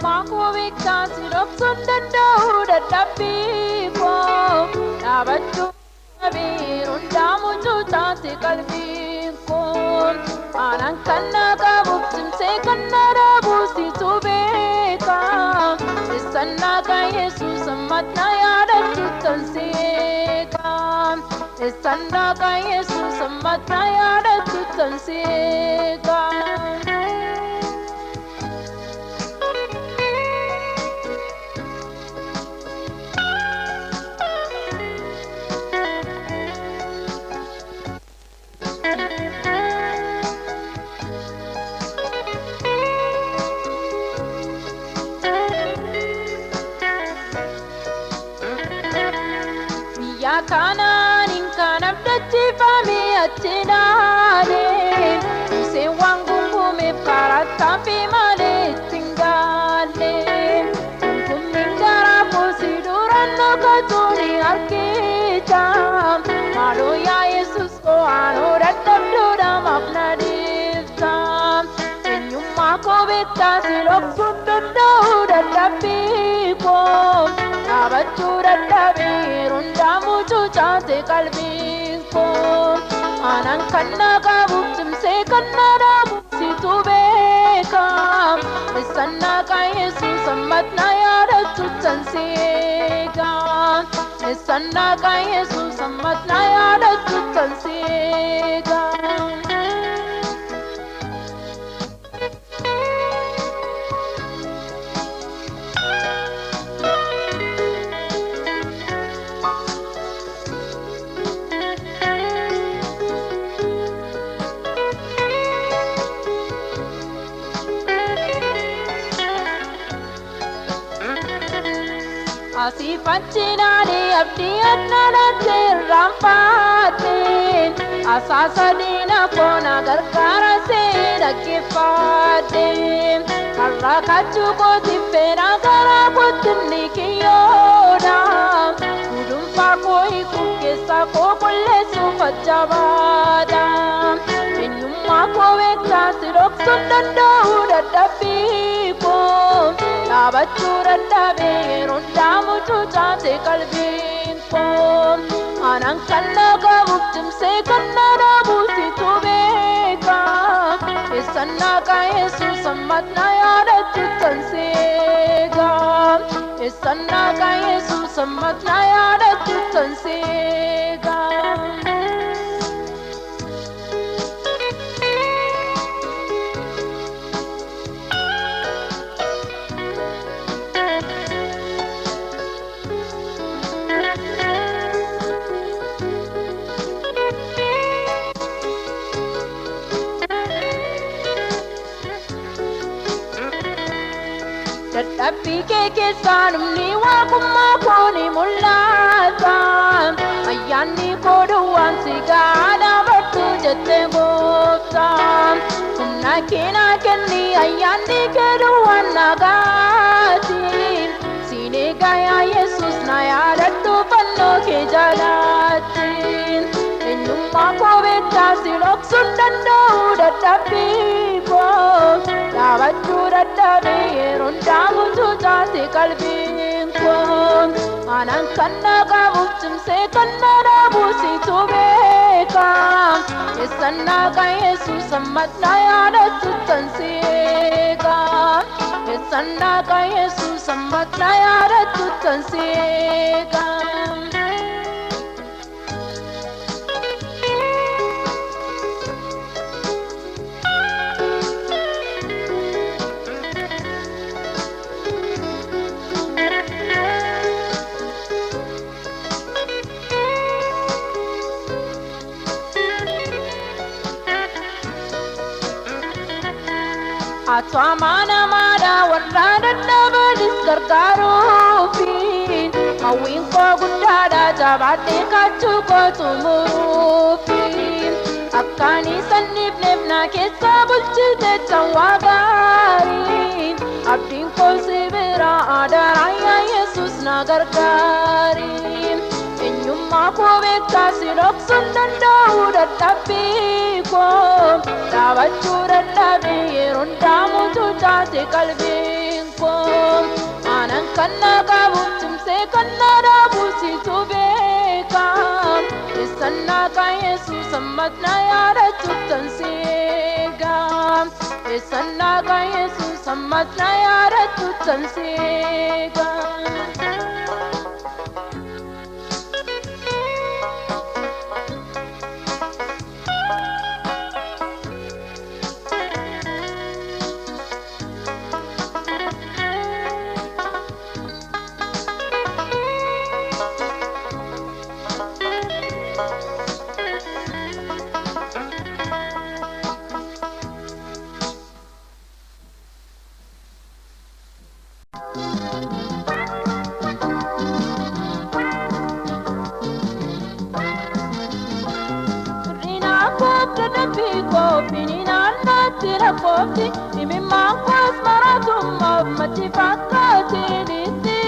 Eenyummaa beektaa si dhoksuun danda'u dadhabbii koo dhaabachuu dhabeera hundaamuu cuutaate qalbiin koo aanaan kan na qabuuf cimsee kan na dhaabuusitu beeka eessan naqa Yesuus ammas na yaadachuu tan seeqa eessan naqa Yesuus ammas na yaadachuu tan seeqa. Kanaanin kan abdachiifame achi dhaabee Musee waan gungumeef karaa fi malee ittiin gaalle gungumiin garaa koosi duraan dhokatuun argita maaloo yaa Yesuus koo aanoo dadhabdoodhaamaaf na dhiifta eenyummaa koo beektaa si dhoksuun danda'u dadhabbii koo dhaabachuu dadhabeera hundaamuu cuutaate qalbiin koo aanaan kan na qabuuf cimsee kan na dhaabuusitu beeka eessan naqa Yesuus ammas na yaadachuu tan seeqa eessan naqa Yesuus ammas na yaadachuu tan seeqa. Asifachinani abdi annanate rampate asasadina kona gargara se dakkifate karra kachu ko tiffera gara kutunni kiyoda gudum pa koi kukesa ko kulle sufajabada eenyummaa koo beektaa si dhoksuun danda'u dadhabbii koo dhaabachuu dadhabeera hundaamuu cuutaate qalbiin koo aanaan kan na qabuuf cimsee kan na dhaabuusitu beeka eessan naqa Yesuus ammas na yaadachuu tan seeqa eessan naqa Yesuus ammas na yaadachuu tan seeqa. Dadhabbii kee keessaa namni waaqummaa koo ni mul'ata ayyaanni koo duwwaan si dhaabadhu jettee gooftaa humna kee naa kenni ayyaanni kee duwwaan nagaati siin eegaa yaa Yesuus na yaadadhu fannoo kee jalaatti eenyummaa koo beektaa si dhoksuun danda'u dadhabbii koo dhaabachuu dadhabeera hundaamuu cuutaate qalbiin koo aanaan kan na qabuuf cimsee kan na dhaabuusitu beeka eessan naqa Yesuus ammas na yaadachuu tan seeqa eessan naqa Yesuus ammas na yaadachuu tan seeqa. Atu amana mada warra dadhabanis gargaaruufi hawwiin koo guddaadha jabaadhee kaachuu koo xumuruufi akkaan isan dhiifneef na keessa bulchite tan waa gaarii abdiin koo si bira adaraa yaa Yesuus na gargaari eenyummaa koo beektaa si dhoksuun danda'u dadhabbii koo dhaabachuu dadhabeera hundaamuu cuutaate qalbiin koo Kannaga buktumse kannada busitu bekam Isannaga Yesus ammatna yara tuttan segam Isannaga Yesus ammatna yara tuttan segam Kofti imi mangkos maratum mati fakati diti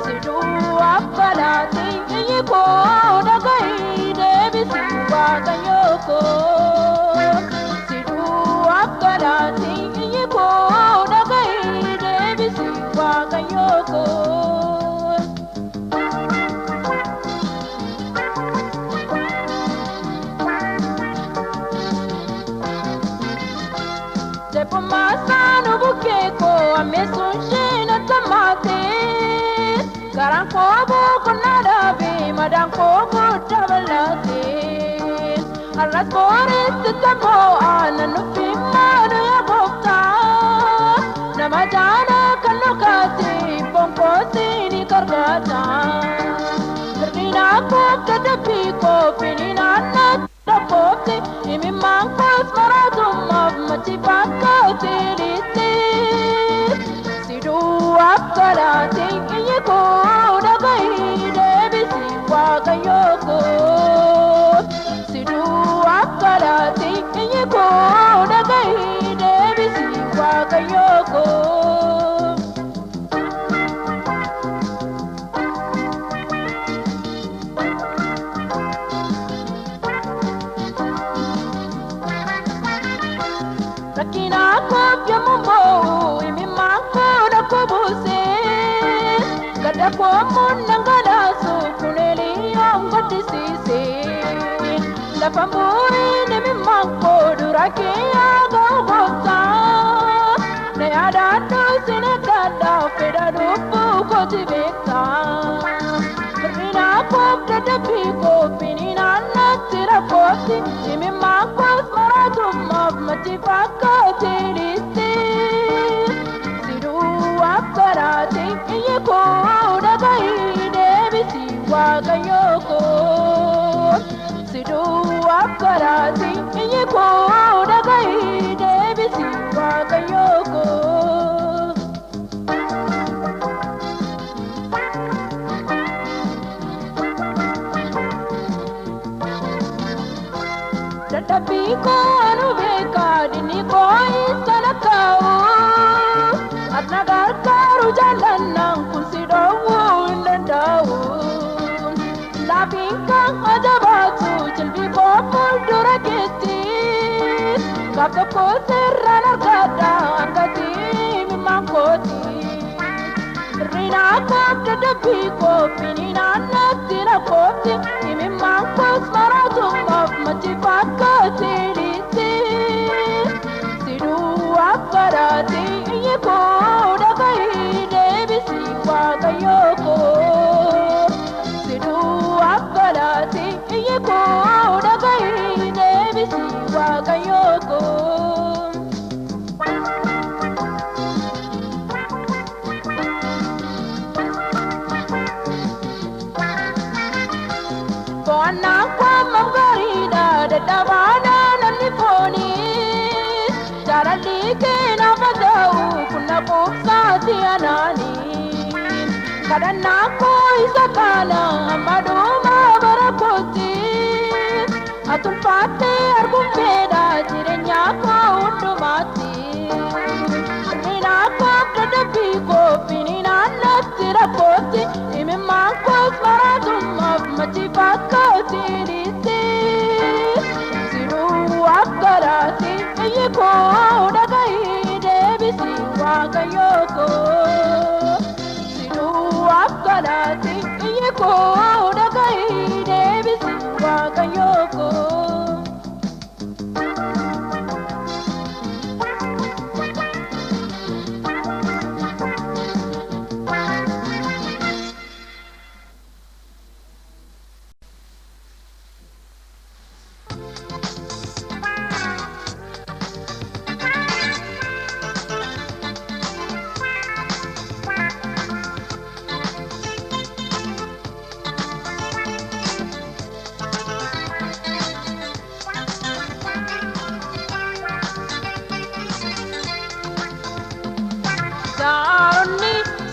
sidu apalati yiko dagai devi siwa kanyoko sidu apalati yiko dagai devi siwa kanyoko Masano bukeko amesunshina tamate Karanko buko nadabi madanko butabalate Aras boris tamo ananupi manu ya bokta Namadana kanukati pomposi ni kargata Kerdina bukta dapiko pinina nat Rapopti imi mangkos maratum mati fakati diti sidu apkalati yiko dagai devi siwa kanyoko sidu apkalati yiko dagai devi siwa kanyoko Rakina kopya mumbo imi mako da kubuse Kada komun nangala su kuneli yongoti sisi La pamburi nimi mako durake aga ugota Ne adadu sine kada feda dupu koti beta Rina kopya da piko pinina natira koti imi mako smaratum mati fakati diti sidu apkarati yiko dagai devi siwa kanyoko sidu apkarati yiko dagai devi siwa kanyoko Tatapiko anubeka dini koi sanakau Atnagar karu jalan nang kunsidawu indandau Labingka ajabatu cilbi popul duraketi Kapko serranar gada angkati mimangkoti Rina kopta dapiko pinina natira kopti imi mangkos maratum mati fakati diti sidu apkarati yiko dagai devi siwa kanyoko sidu apkarati yiko dagai devi siwa kanyoko Kona kwa mamgarida dadabana nanifoni Jaralike na badau kuna kuksati anani Kadana ko isakana maduma barakoti Atul pate argumpeda jirenya ko undumati Rina ko kadapiko pinina natira koti imi mako smaratum mati fakati diti sidu apkarati yiko dagai devi siwa kanyoko jaalati iyyi koo dhagahi deebisi waaqayyoo koo.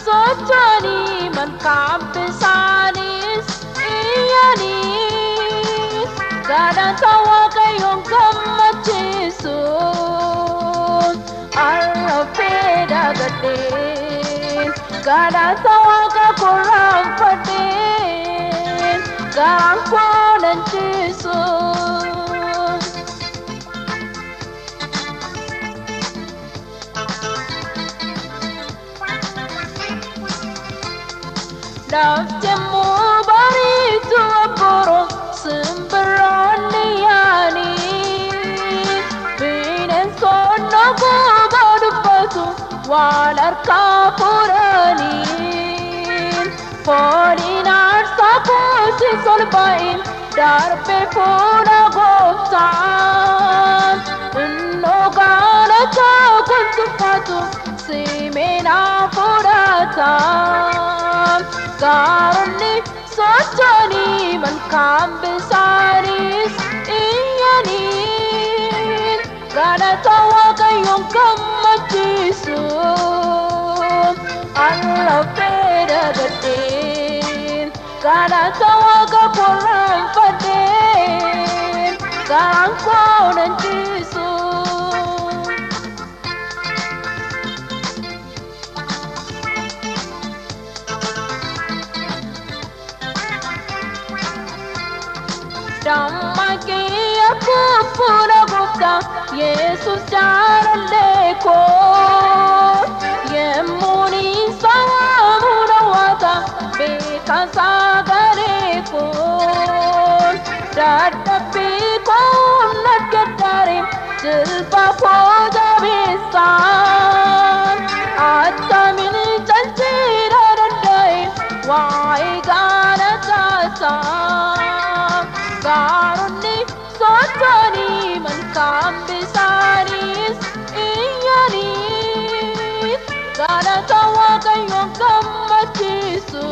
Sochani man kampisanis iyanis kadang tawa kayong kamachisu arapeda gatin kadang tawa ka kurang patin kadang konan chisu. Nafjemu baritu aboro semberaniani binen sono ko badupatu walar kapurani polinar sapo si solpain darpe puna goftan no gana cha kuntupatu simena puratan Karni sochani man kambisaris iyanin kada tawa kayong kamachisu Allah peda gatin kada tawa ka kurang patin karang konan chisu. Damaki aku pura gupta Yesus jaraleko Yemuni sawa murawata Bekasa gareko Dadapi kon nagadarim Silpa poda bisan Atamin janjira dadai Wai gana tasam Karni sochani man kambisaris iyanis kada tawa kayong kamachisu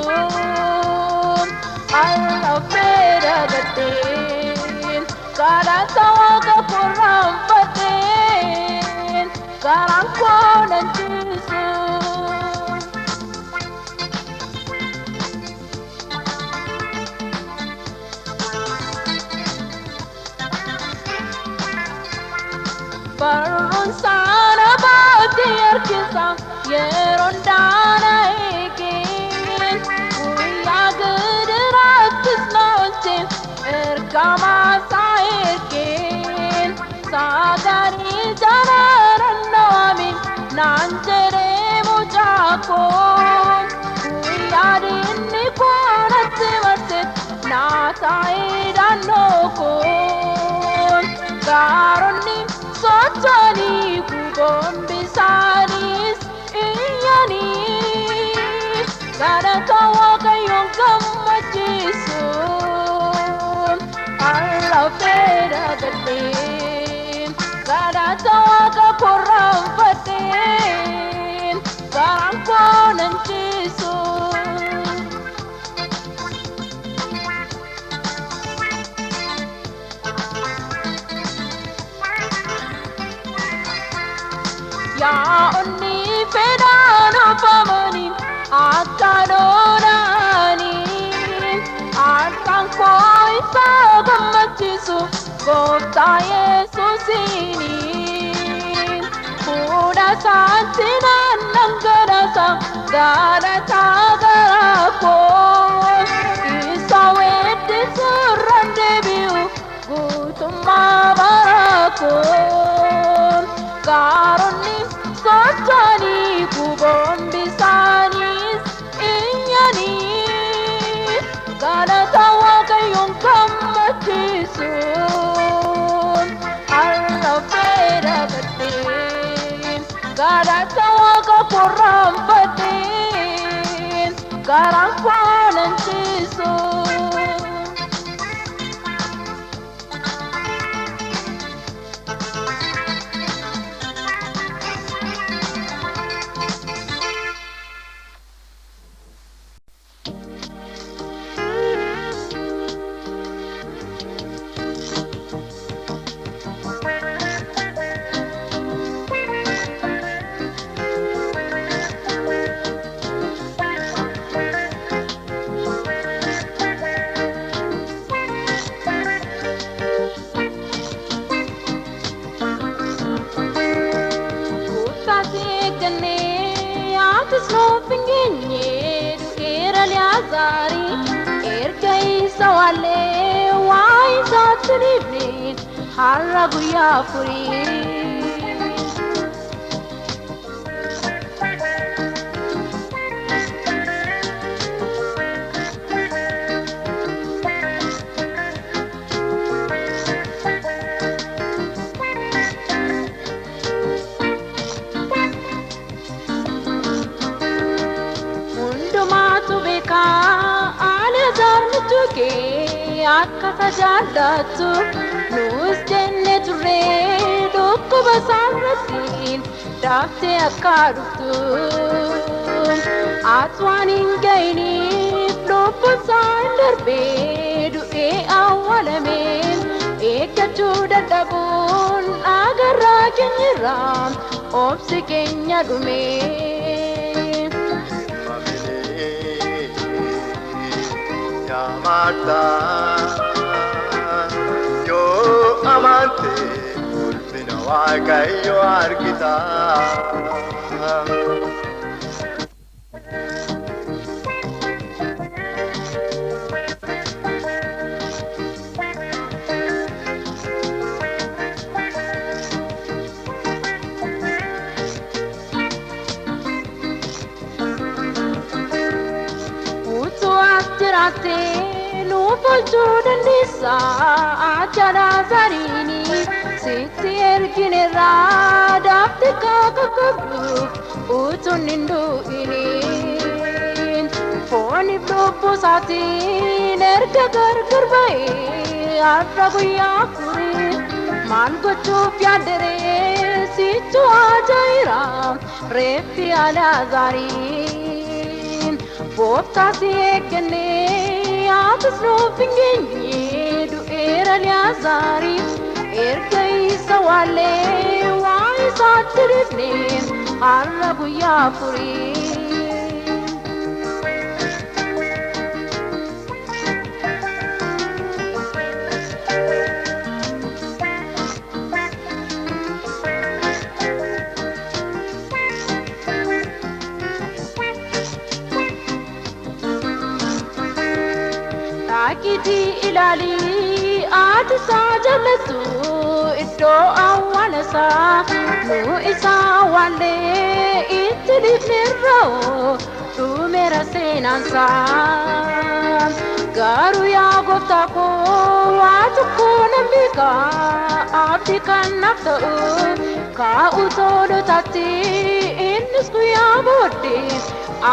Allah pera gatin kada tawa ka kurang patin karang konan chisu. Barun sana batir kisah yeron dana ikin Uya gederatis noncin erkama sairkin Sadari janaran namin nanjere mujakon Uya dinni konat simarsit natai dan nokon Karoni sochani kubon bisanis iyanis kada tawa kayong kamachisu Allah pera gatin kada tawa ka kurang patin karang konan chisu. Ya onni pedano pamanin akadonani Atang koi sa kamachisu Kota Yesus ini Puda santinan ng garasang Garata garakon Isawet di suran debiu Gutum mabarakon Karoni sochani kubon bisanis iyanis atis nuuf hin geenye du'eera Liyaazaarii erga isa wallee waa isaatti dhiibne har'a guyyaa afurii. Akka tajaajilatu nus jenne turre dhukkuba isaarrattiin daaftee akka dhuftu ati waan hin ga'iniif lubbuun isaa hin darbee du'ee awwaalameen eeggachuu dadhabuun agarraa keenyarraa obsi keenya dhumee. Marta, yo amante, ulfina waaqayyo argita. Nuufachuu dandeessaa jala zariini sitti erginerraa daaftee kakakabduuf utuun hin du'iniin fooniif lubbuu isaatiin erga gargar ba'ee har'a guyyaa afurii maal gochuuf yaaddaree situ ajaa'iraa reeffi Liyaazaarii booftaa si eeggannee. Atis nuuf hin geenye du'eera Liyaazaarii erga isa wallee waa isaatti dhiibne har'a guyyaa afurii. Akiti ilali ati sajalatu iddoo awwaalasaa nu isa awwaallee itti dhiibnerroo dhumeera seenaansaa garuu yaa gooftaa koo waa tokko nan beeka abdii kan naaf ta'u kaa'u tolotaatti innis guyyaa booddee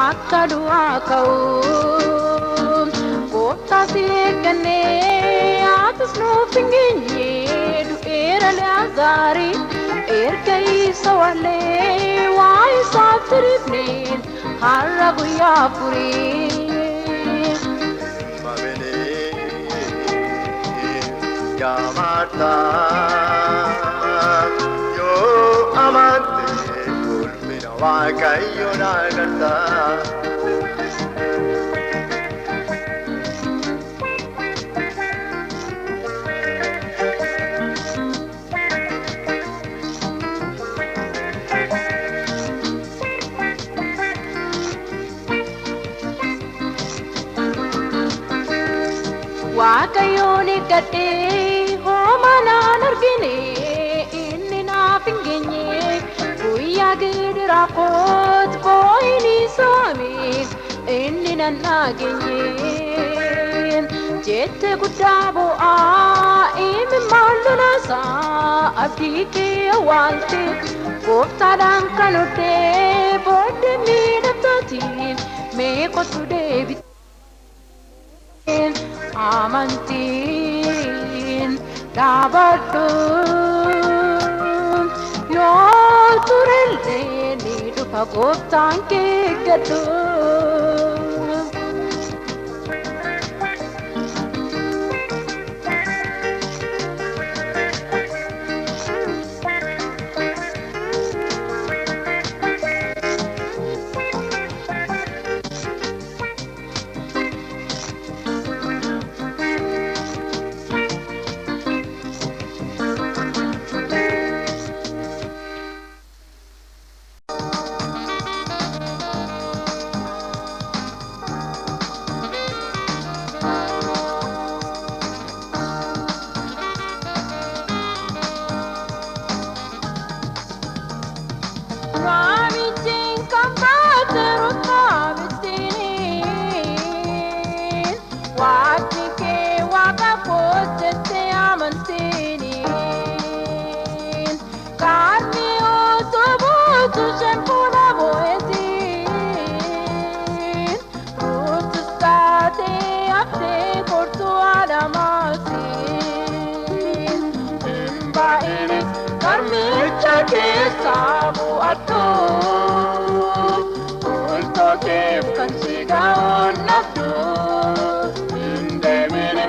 akka du'aa ka'u. Gooftaasi eeggannee atis nuuf hin geenye du'eera Liyaazaarii erga isa wallee waa isaatti dhiibne har'a guyyaa afurii. Yaa Marta, yoo amante ulfina waaqayyo argita. Waaqayyoon eeggadhee homaa naan argine inni naaf hin geenye guyyaa gidiraa kootti boo'ini soomis inni nan dhageenye jette guddaa boo'aa imimmaan lolaasaa abdii kee awwaalte gooftaadhaan kan oddee booddee miidhamtaatiin mee kottu deebite. Amantiin dhaabadhu yoo turellee ni dhufa gooftaan kee eeggadhu. kan sigaun nafdu indemine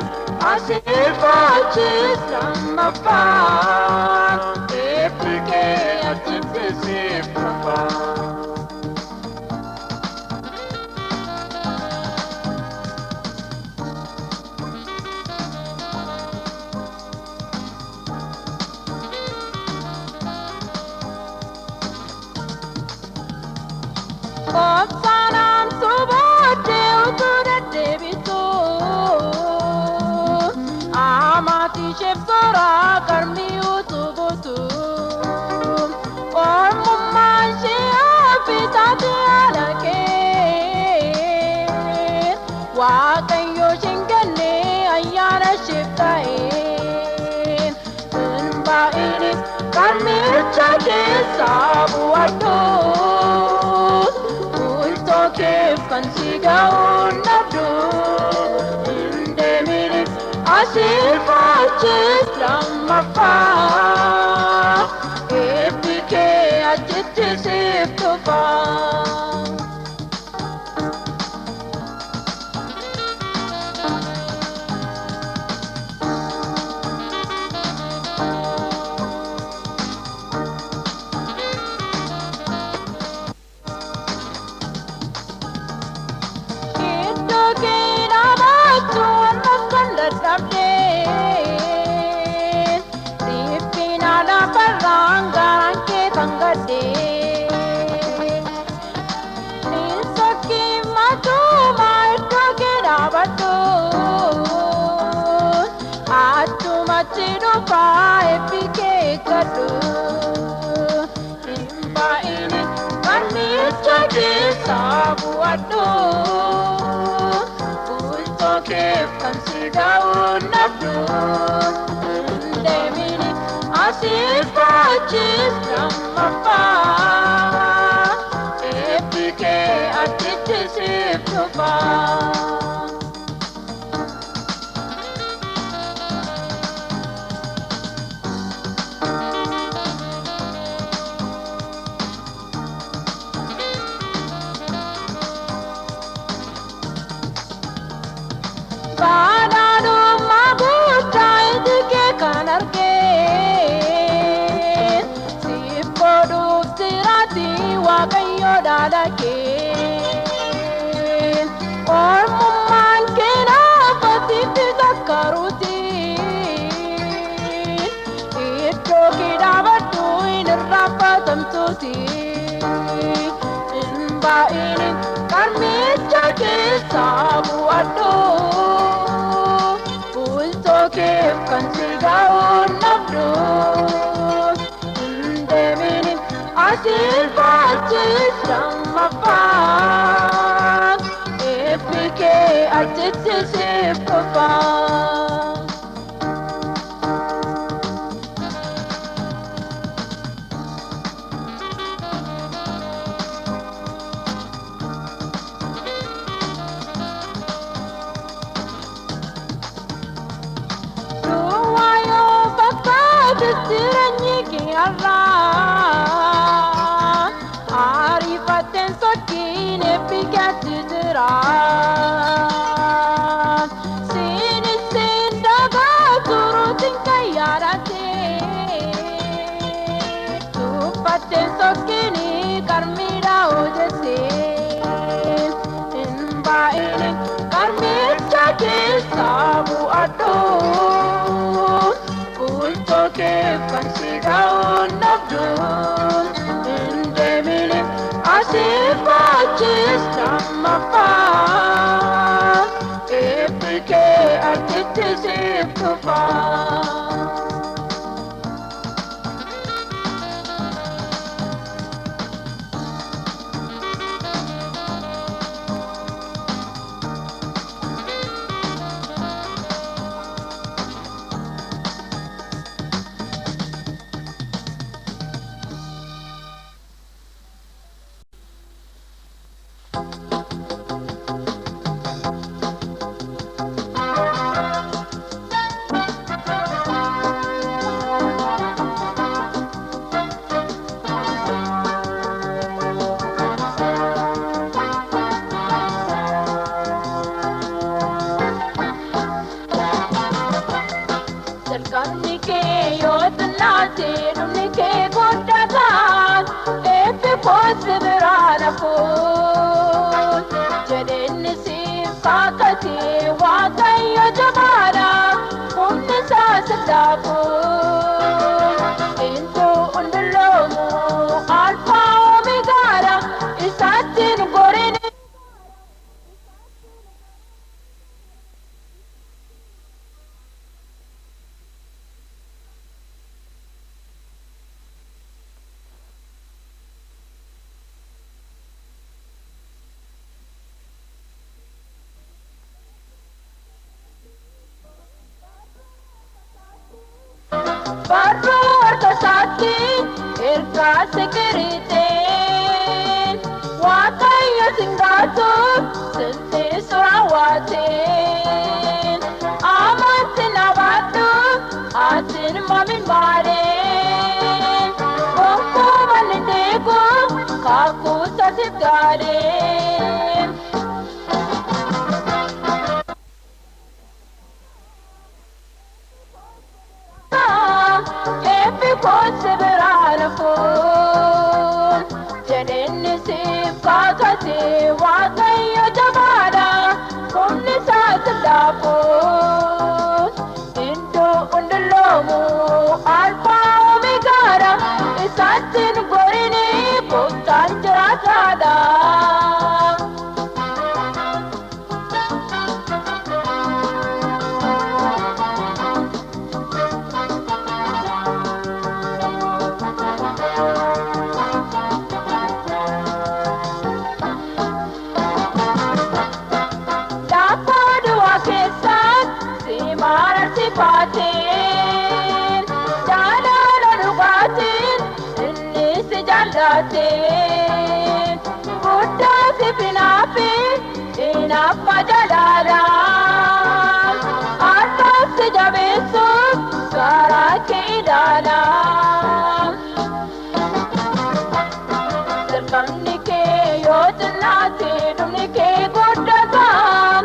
asifachis ramafan epike atitisi papa Kopsanam subode uture debito amati shefsora karmi utubutu or mummanshi apitati alake waqayyo shingane ayyana shiftae unbaini karmi chake sabu ado Kef kan sigaun nafdu indemine asifachis lamafa epike achitisif tufa Sabu ado, punto kef kan sigaun nafdu, indemine asifachis ramapa, epike atitisif tufa. Or mumman kena pati tizakaruti Ito kidabatu inirapatam tuti Inba ini karmit jake sabu ado Pulto kef kan sigaun nafdu Indemine asil pachis ramafan Epike achitisif tufa Ruwayo baka disiranyi ki Allah Arifaten sokin epike atitiran Sini sindaga turutin kayarate Tupaten sokini karmira ojese Inba ini karmir jake sabu ado Punto kef kan sigaun nafdu indemine asifachis ramapa epike atitisif tufa kakati waaqayyo jabaadha humni isaas daaku iddoo hunduloomu alfaa omeegaadha isaatiin gorine. Barroota saatiin ergaa sikiriiteen waaqayyo singaatuun sinsiisu raawwateen amantiin abaadhu atiin mamin maadeen gonkuman deegu kakuusatiif gaadeen. Konsideraalfuun jedheenni siif kakati waaqayyo jabaadha humni isaas daakuun iddoo hunduloomu alfaa omeegaadha isaatiin gorine gooftaan jiraataadha. Mararsifateen jaalala dhugaatiin inni si jaallateen guddaa si finaafi inaffa jalaadhaan har'aaf si jabeessuuf garaa kee ilaalaan dirqamni kee yoo xinnaate dhumni kee guddataan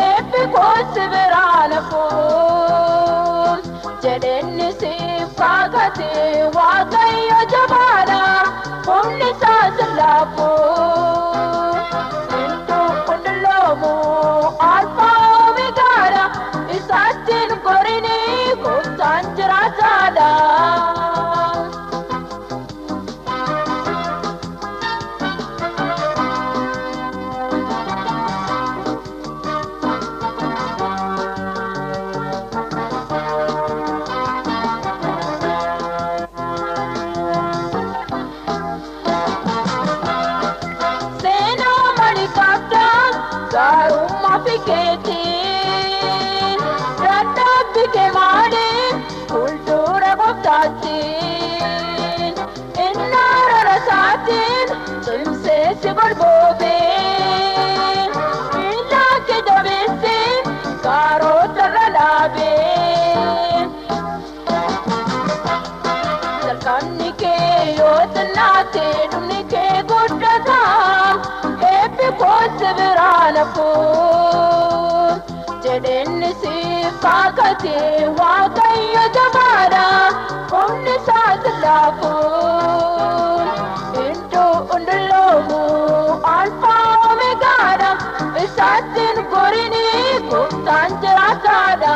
eebbi koos biraa nafuun jedheenni siif kakati waaqayyo jabaadha humni isaas laafuun iddoo hunduloomu alfaa omeegaadha isaatiin gorine gooftaan jiraataadha. Garummaa fi keetiin dadhabbii kee maaliin fuuldura gooftaatiin inni arara isaatiin cimsee si golboobeen miila kee jabeessee karoota irra dhaabeen jalqabni kee yoo xinnaate dhumni kee guddataa eebbi koos biraa nafuun jedheenni siif kakati waaqayyo jabaadha humni isaas laafuun iddoo hunduloomu alfaa omeegaadha isaatiin gorine gooftaan jiraataadha.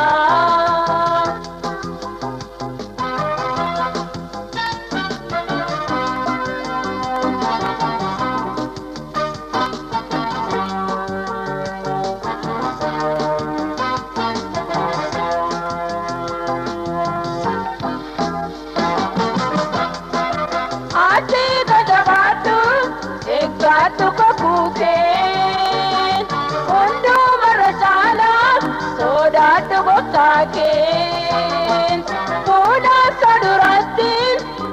Gaatu kakukeen hundumarra caalaa sodaadhu gooftaa keen fuula isaa duratti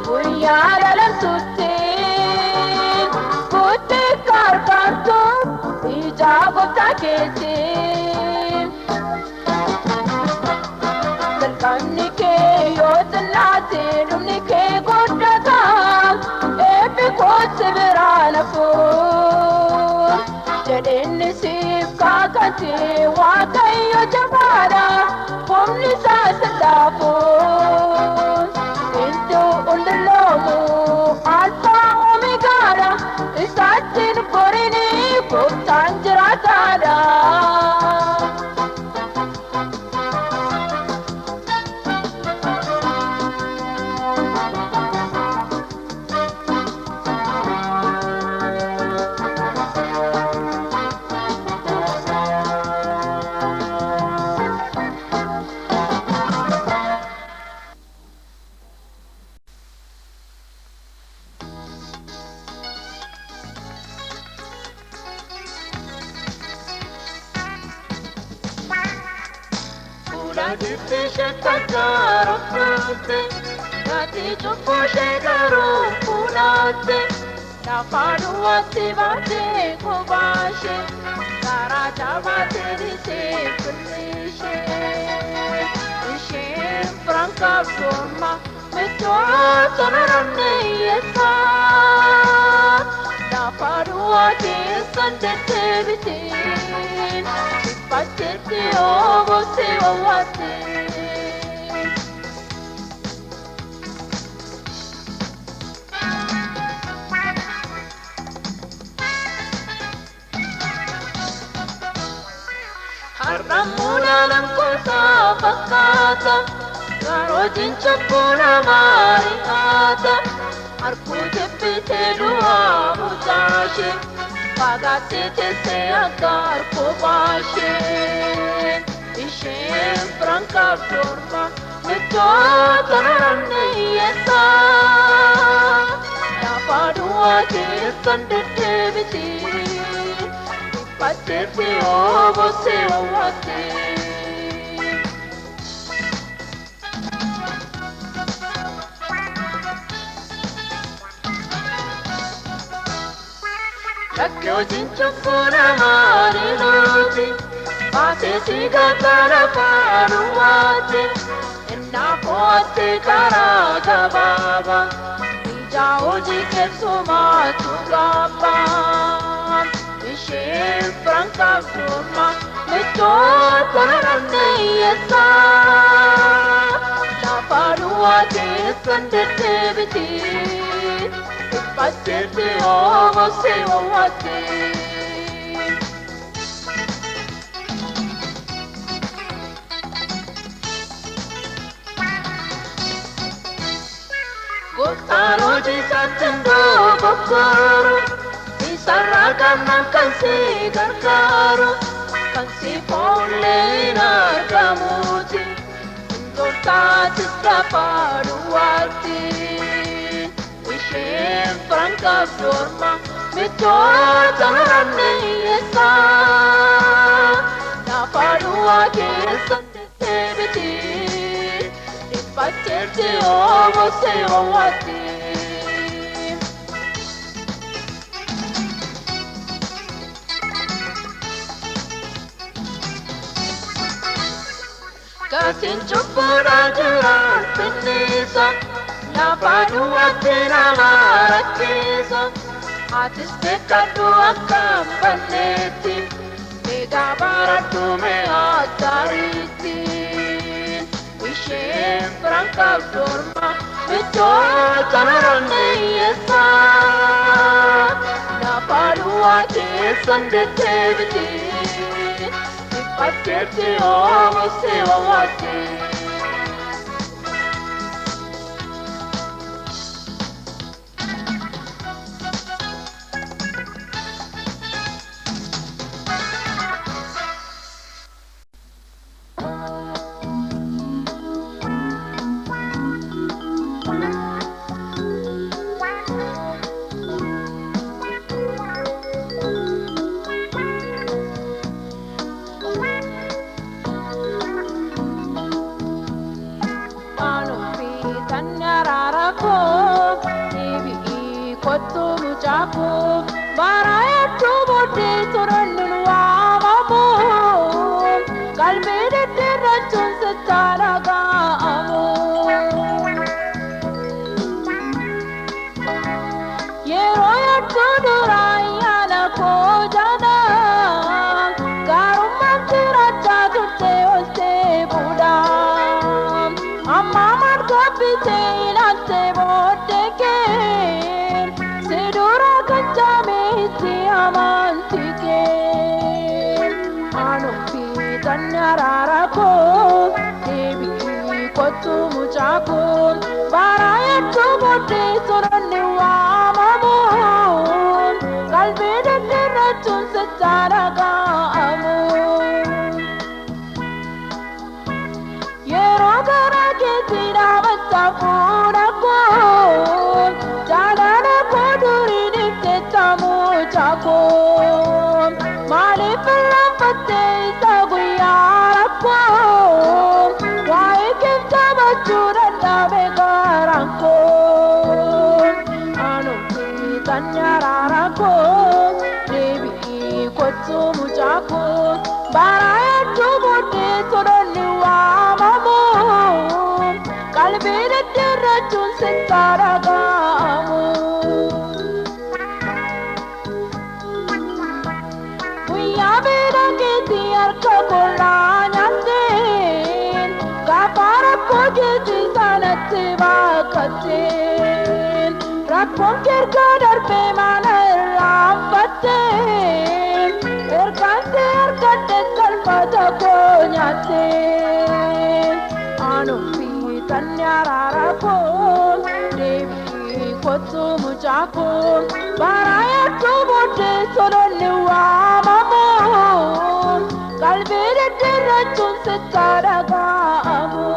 guyyaa dhalamsuutiin guutii kaarkaartu ijaa gooftaa keetiin dirqamni kee yoo xinnaate dhumni kee guddataa eebbi koos biraa nafuun jedheenni siif kakati waaqayyo jabaadha humni isaas laafuun iddoo hunduloomu alfaa omeegaadha isaatiin gorine gooftaan jiraataadha. Adippishe takarafate Gati chuppushe garupunate Nafaduwate vate kubashe Karajavate dise punishe Ishim franka forma Metoa tonarane yesa Nafaduwate sandete vitin Patete ovo se ovate Haramuna lang kota pakata Garojin chapuna marikata Arkute pite dua mutashe Pagate te se agar pobashe Ishem franca forma Metota narane yesa Napadua te sandete viti Ipatete ovo se ovate Lakyo jinchukuna marinati Pate sigatara paruate Enna poate karaja baba Ija oji kepsuma tugapa Ishem franca forma Metota narane yesa Naparuate sandete viti Patete ovo se ovate Gotaro di satendo bokoro Di saragana kansi gargaro Kansi pole nargamuti Indortati straparuati Ishem franca forma Metota narane yesa Napadua ke sandete viti Ipatete ovo se ovate Kasin chupura juran penisa Napadua tena marakesa Atis dekadu akam baneti Mega baratu me atariti Ishem franca forma Metota narane yesa Napadua te sandete viti Ipatete ovo se ovate Mali per la fattezza guiara qua kottu muchaako baraya dubote todonni waamamu qalbii deddeerrachuun sitti dhaga'amu guyyaa miidhageetti harka kollaa nyaateen gaafa rakkoo keetti sanatti baaqatteen rakkoon keergaa darbee mana irraanfatteen ergaantee argadde salphata koo nyaatteen anuufi tanni araara koo deebii kottu mucaa koo baraya dubote todonni waamamu qalbii deddeerrachuun sitti dhaga'amu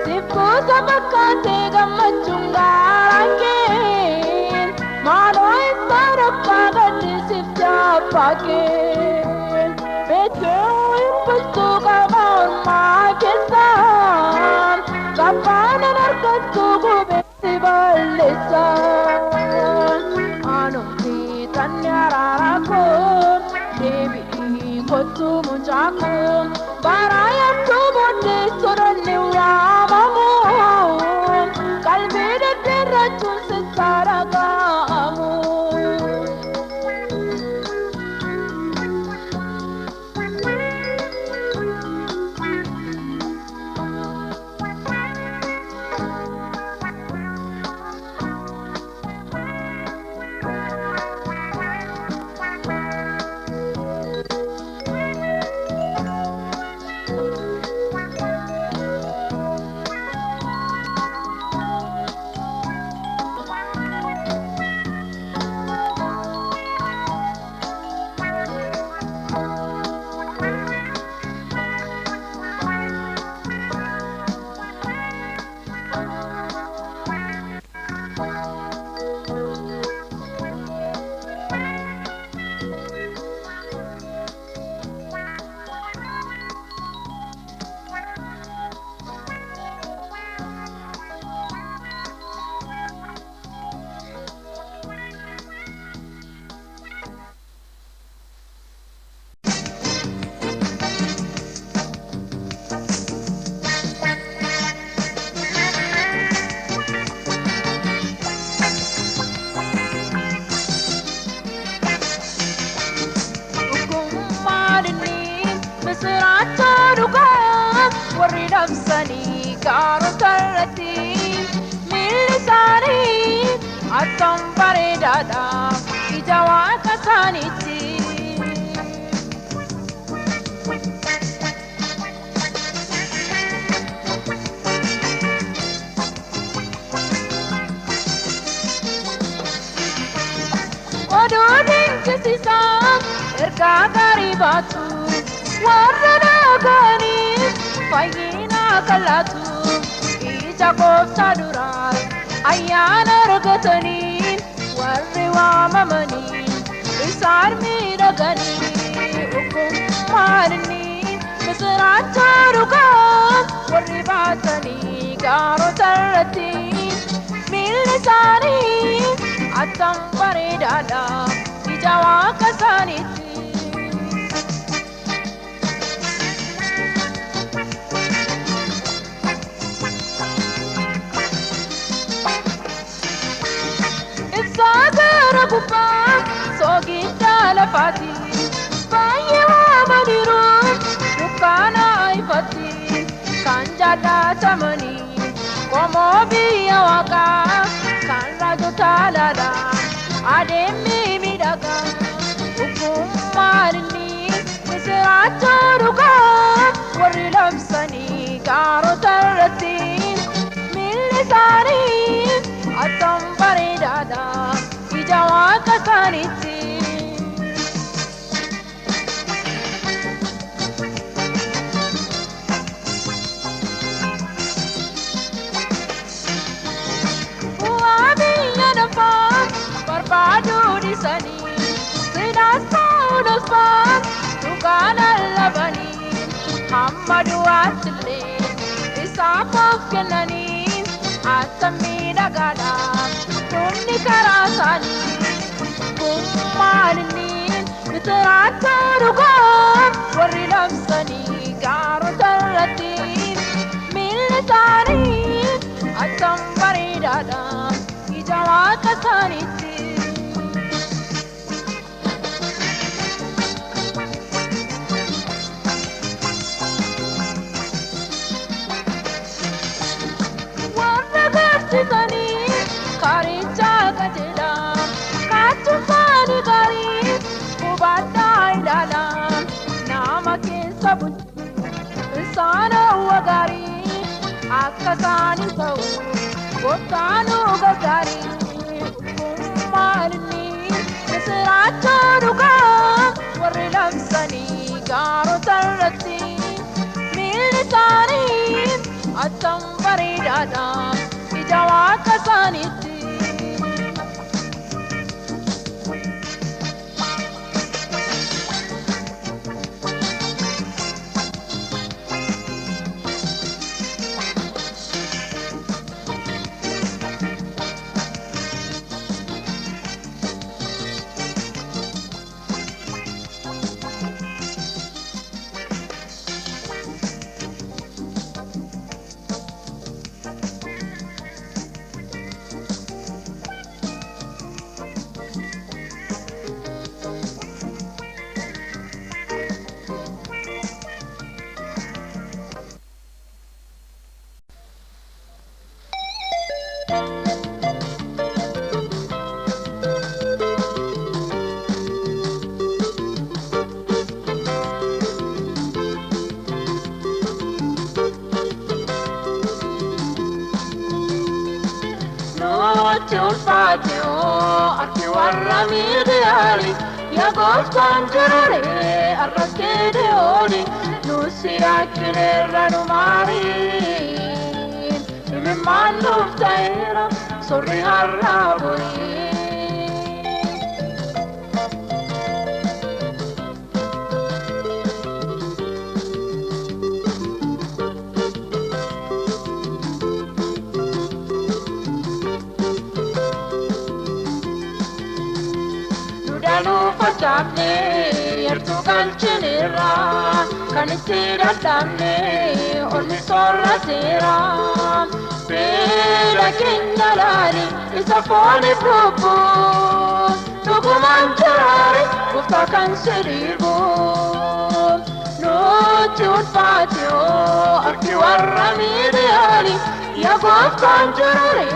siffuusa fakkaatee gammachuun gaarangeen maaloo isa rakkoo gaddisiif jaabbakeen beektuu hin bultuu qaba ormaa keessaan gabbaanan argattu gubeetti balleessaan anuufi tanni araara koo deebii kottu mucaa koo baraya dubote todonni waamamu qalbii deddeerrachuun sitti dhaga'amu Sani gaaro tarratti miilli isaanii attam bareedaadha ija waaqa isaaniitti. Oduu dinqisiisaa ergaa gaarii baatu warra dhaga'anii fayyina kalaatu ija gooftaa duraa ayyaana argatanii warri waamamanii isaan miidhaganii ogummaan inni misiraacha dhugaa warri baatanii gaarota irratti miilli isaanii attam bareedaadha ija waaqa isaaniitti. Saagara gubbaa soogiddaa lafaati baay'ee waamaniiru dukkaana ifatti kan jaalatamanii qomoo biyya waaqaa kan raajota laala adeemni miidhagaa ogummaan inni misiraacha dhugaa warri labsanii gaarota irratti miilli isaanii attam bareedaadha ija waaqa isaaniitti. Bu'aa biyya lafaa barbaaduu dhiisanii sidaas ta'uudhaas ba'an dhugaa lallabanii hamma du'aattillee isaaf of kennanii attam miidhagaadha. Humni karaa isaanii kummaaniniin bitiraata dhugaa warri labsanii gaarota irratti miilli isaanii attam bareedaadha ija waaqa isaaniitti. Karicha gajela, kachufani gari, kubanda ilala, nama kesa bun, sana wagari, akasani sau, kotanu gagari, kumalini, keseracha duga, warilam sani, garo tarati, milisani, atam baridada. Jawaka saniti Patio, arti warra midiali, ya gostan jurore, arrake de odi, nusi akine ranumari, me manu taera, sorri harrabori. Facciamne, ertu calcinera, canistera damne, ormi sorra sera, pera kenyalari, isafone propo, tugu mangiare, gufta canserivo, notti un patio, archi warra midiali, ya guftan giurare,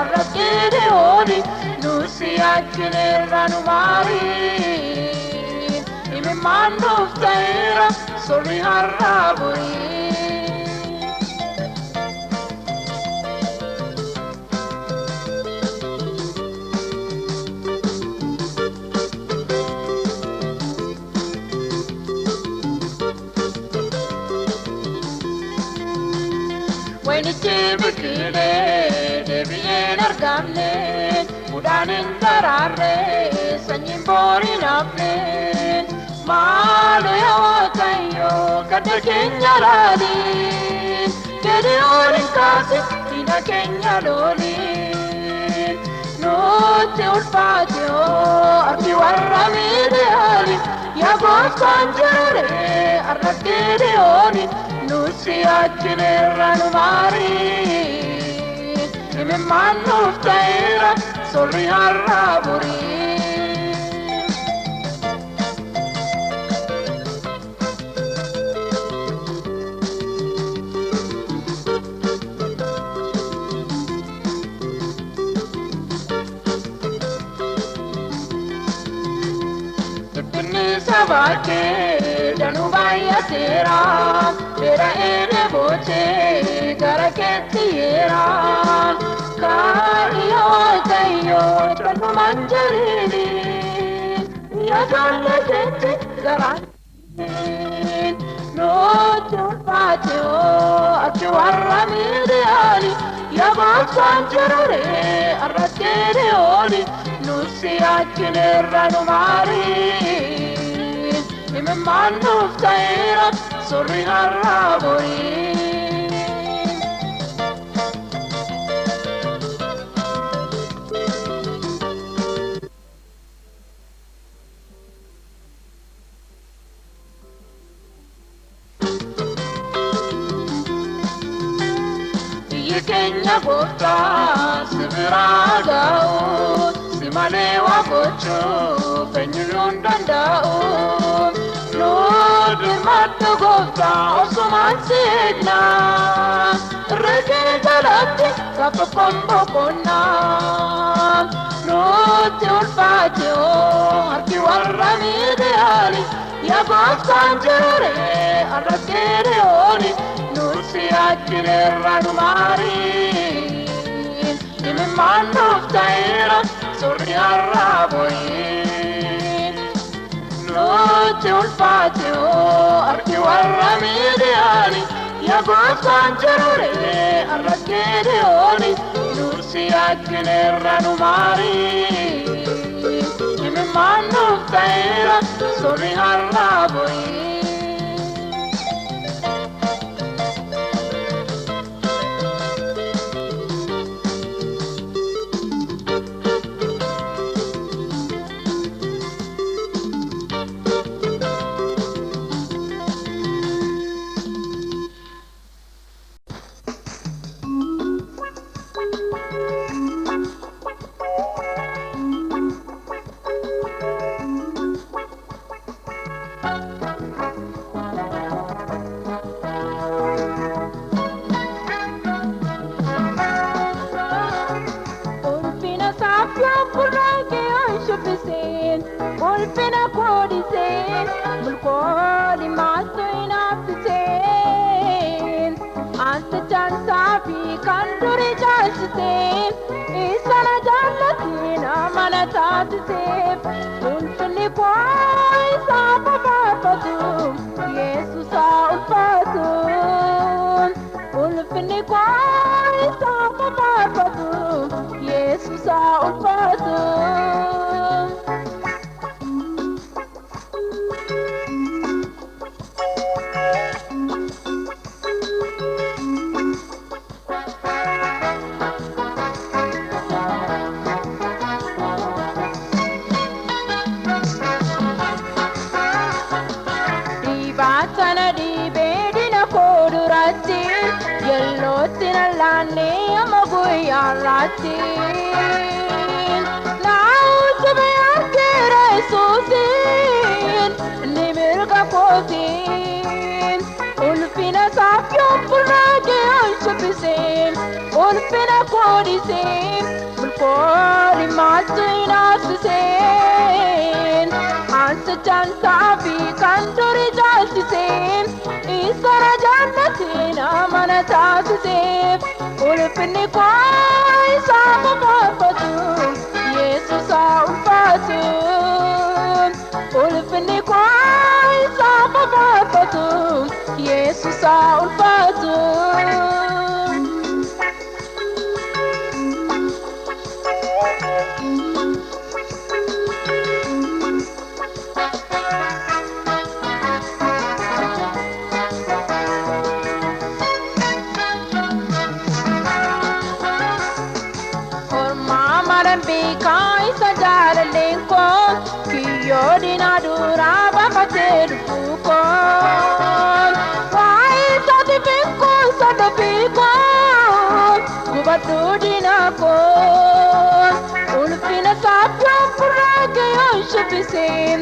arrabbi de odi, nusi akine ranumari. Manu taera sorri harraburi. When it bikine, devien argamne, udanin darare, sanyin borin apne. Malu ya tayo kada Kenya lali, kede orin kasi ina Kenya loli. Notte un patio arti warra midiali, ya gostan jurore arrake de odi, nusi akine ranumari. Ime manu taera sorri harraburi. Sabake danubaya sera, tera ene boche gara ke tira, kariyo tayo tanu manjarini, ya jalle jete gara. No patio, achu warra midiali, ya gostan jurore, arrake de odi, nusi akine ranumari. Me manu taera sorri harrabori. keenya gooftaa si biraa ga'u si malee waa gochuuf eenyuun danda'u nuti madda gooftaa osumaan seegnaa reekee jalatti kaffafan boqonnaa nuti ulfaate harki warra miidiyaani yaa gooftaan jiruree arrakkee ooni nuti akkineerra numaariin imimmaan nuuf ta'eera surri har'aa boyiin nuti ulfaate harki warra miidiyaani yaa gooftaan jiruree arrakkee ooni nuti akkineerra numaariin imimmaan nuuf ta'eera surri har'aa boyiin. Ulfina kodiseen mulkooli maastoin affiseen anta chansaa fi kan duri jaalchiseen isana jaallatiin amana taasiseef ulfinni koo isaa fafaafatu Yesuusaa ulfaatu ulfinni koo isaa fafaafatu Yesuusaa ulfaatu. Latin Nauti bearkere susin Nimirga kotin Ulfina safyon purage anshapisen Ulfina kodisen Mulkori matuin afsisen Ansa chansavi kanduri jaltisen Isara jannatin amana taasisen Ulfinni koo isaa fafaafatu Yesuusaa ulfaatu ulfinni koo isaa fafaafatu Yesuusaa ulfaatu. Yodina dura bafatel fukon Wai sati fikon sada fikon Gubatu dina kon Ulfina sapyo purake yonshapisen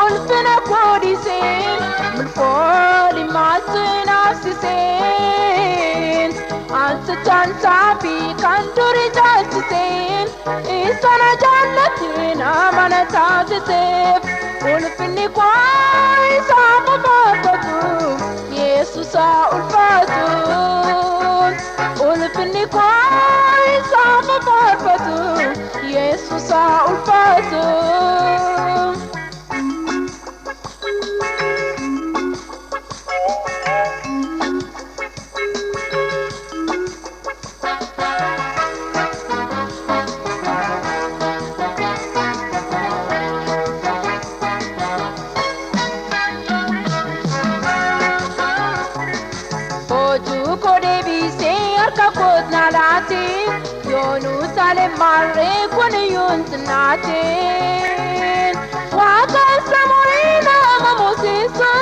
Ulfina kodisen Mulkoli matuin afsisen Ansa chansafi kanduri jalchisen Isana jannatin amana taasisef Ulfinni koo isaa fafaafatu Yesuusaa ulfaatu ulfinni koo isaa fafaafatu Yesuusaa ulfaatu. Yerusalem mare kun yunnatin Waka samurina mamusisu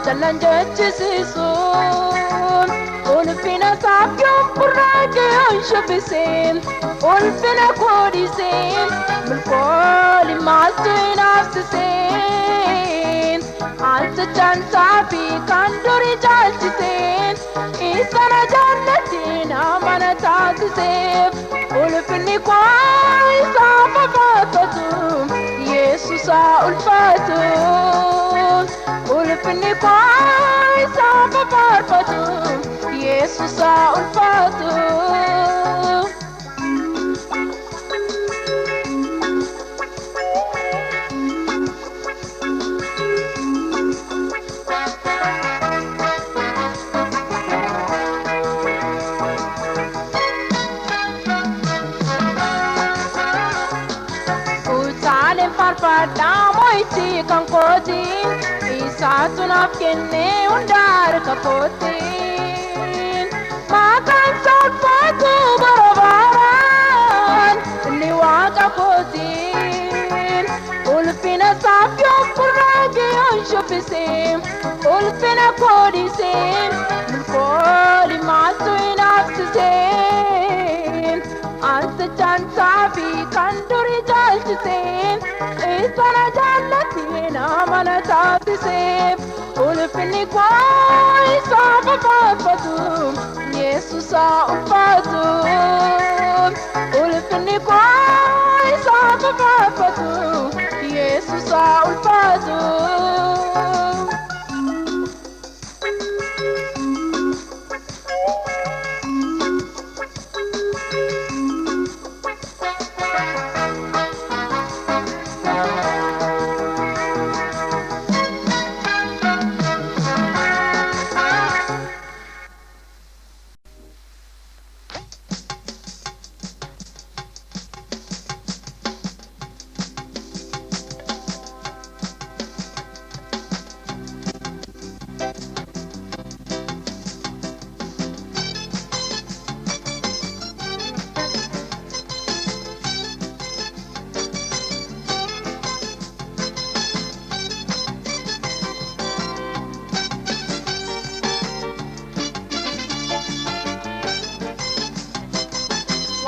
Talan jechisisu ulfina saafyoon burraaqee anshabbiseen ulfina koodhiseen milkooli maaltu hin hafsiseen aalta jansaa fi kan durii jaalchiseen isana jaallatiin amana taasiseef ulfinni koo isaaf faarfatu Yesuusa ulfaatu ulfinni koo isaaf faarfatu Yesuusa ulfaatu farfadhaa mo'ichi kan kootiin isaatu naaf kennee hundaar ka kootiin maqaan isaa ulfaatu bara baraan inni waaqa kootiin ulfina isaaf yoon burraaqee yoon shubbisee ulfina koodhisee milkooli maaltu hin hafsisee aalta jansaa fi kan durii jaalchisee isana jaallatiin amana taasiseef ulfinni koo isaaf faarfatu Yesuusa ulfaatu ulfinni koo isaaf faarfatu Yesuusa ulfaatu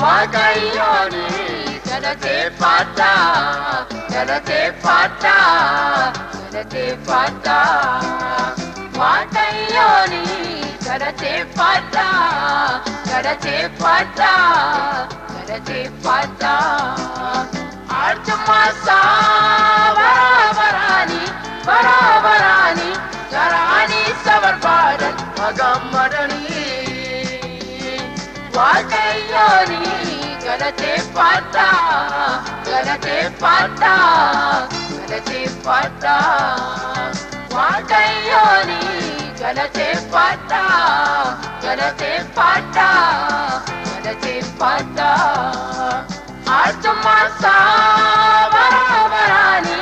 Waaqayyooni galateeffadha galateeffadha galateeffadha Waaqayyooni galateeffadha galateeffadha galateeffadha arjummaasa barabarani garaani sabarbaadan magammadanii Waaqayyooni galateeffadha galateeffadha galateeffadha Waaqayyooni galateeffadha galateeffadha galateeffadha arjummaasa barabarani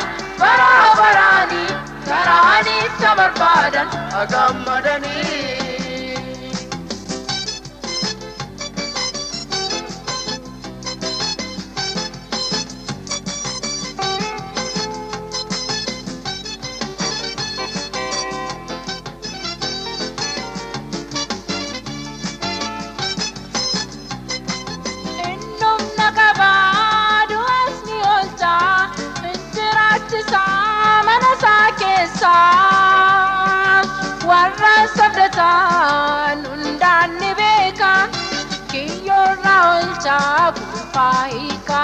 garaani sabarbaadan magammadanii warra sabdataan hundaan ni beeka kiyyoorra oolchaa gulfaa hiika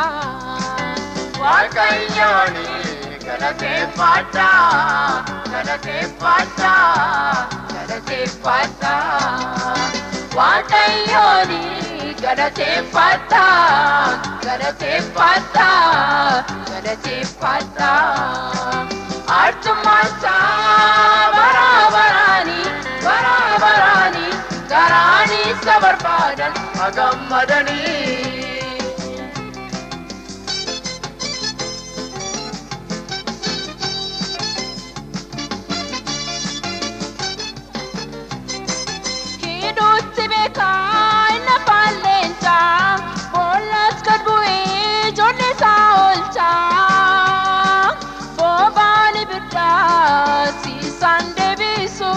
Waaqayyooni galateeffadha galateeffadha galateeffadha Waaqayyooni galateeffadha galateeffadha galateeffadha arjummaasa barabarani garaani sabarbaadan magammadanii kiduutti beekaa inni afaan leencaa boollas gad bu'ee ijoollee isaa oolchaa boobaan ibiddaa siisaan deebisu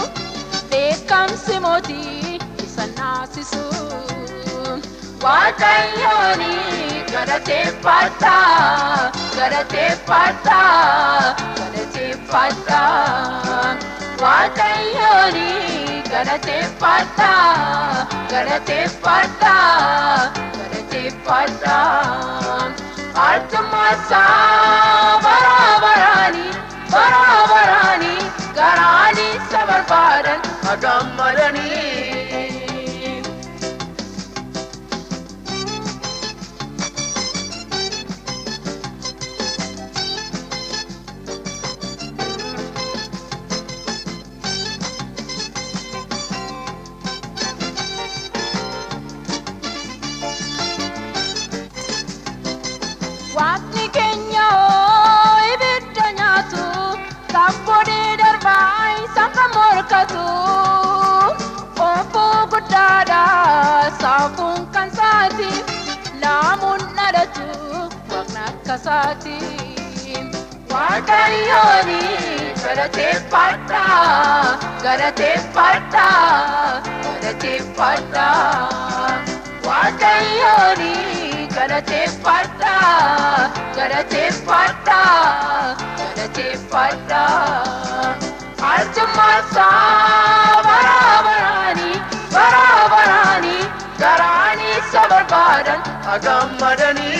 beekamsi mootii isa waaqayyooni galateeffadha galateeffadha galateeffadha waaqayyooni galateeffadha galateeffadha galateeffadha arjumasa barabarani barabarani garani sabarbaran agammarani Waqni keenya ibidda nyaatu sabboonee darbaa isa kan morkatu obbo guddaadha saafuun kan saati laamuun dhalatu waqna akkasaati waaqayyooni galateeffadha galateeffadha galateeffadha waaqayyooni galateeffadha galateeffadha galateeffadha arjumasa barabarani barabarani garani sabarbaran agammadani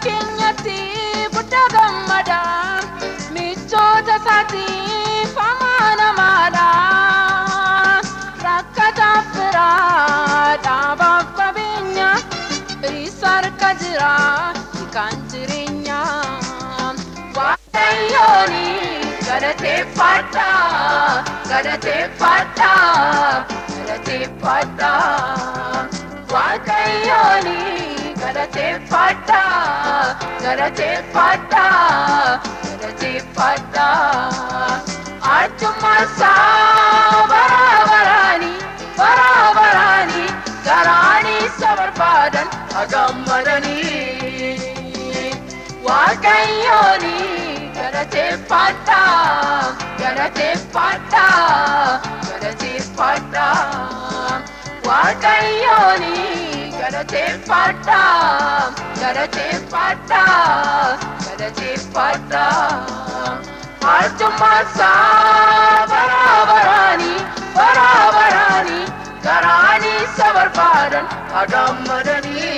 kenyatti guddaa gammada michoota isaatiif amaanamaadha rakkataaf biraa dhaabaaf qabeenya isa harka jira kan jireenya waaqayyooni galateeffadha galateeffadha galateeffadha waaqayyooni galateeffadha galateeffadha galateeffadha arjumasa barabarani barabarani garani sabarbadan agammadani waaqayyooni galateeffadha galateeffadha galateeffadha waaqayyooni galateeffadha galateeffadha galateeffadha arjumasa barabarani barabarani garani sabarbadan agammadani